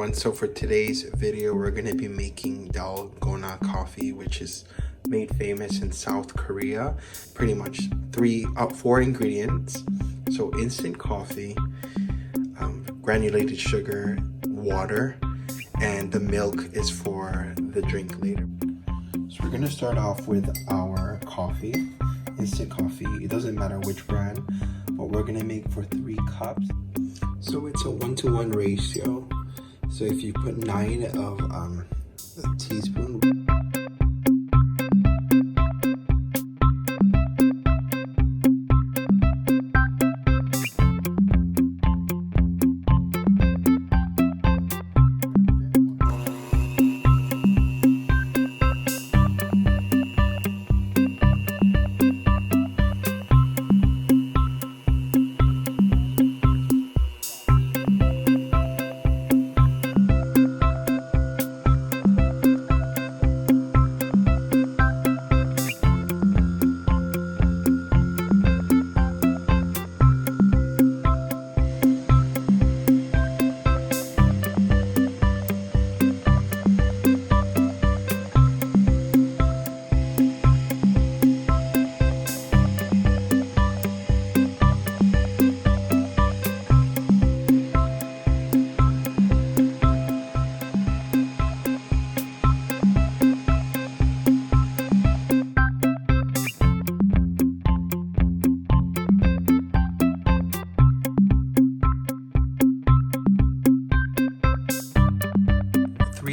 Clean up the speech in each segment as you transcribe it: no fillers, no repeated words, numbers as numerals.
everyone, so for today's video we're going to be making Dalgona coffee, which is made famous in South Korea. Pretty much four ingredients. So instant coffee, granulated sugar, water, and the milk is for the drink later. So we're going to start off with our coffee, instant coffee. It doesn't matter which brand, but we're going to make for 3 cups. So it's a 1-to-1 ratio. So if you put 9 of a teaspoon.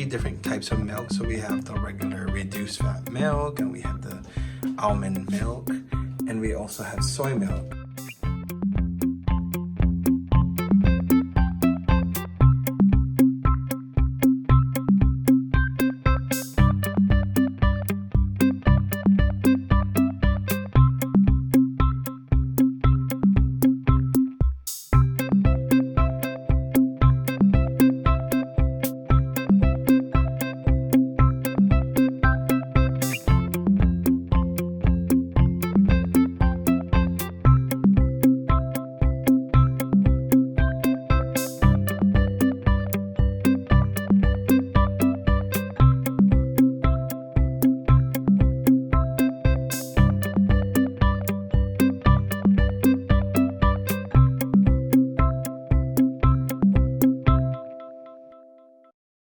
Different types of milk. So we have the regular reduced fat milk, and we have the almond milk, and we also have soy milk.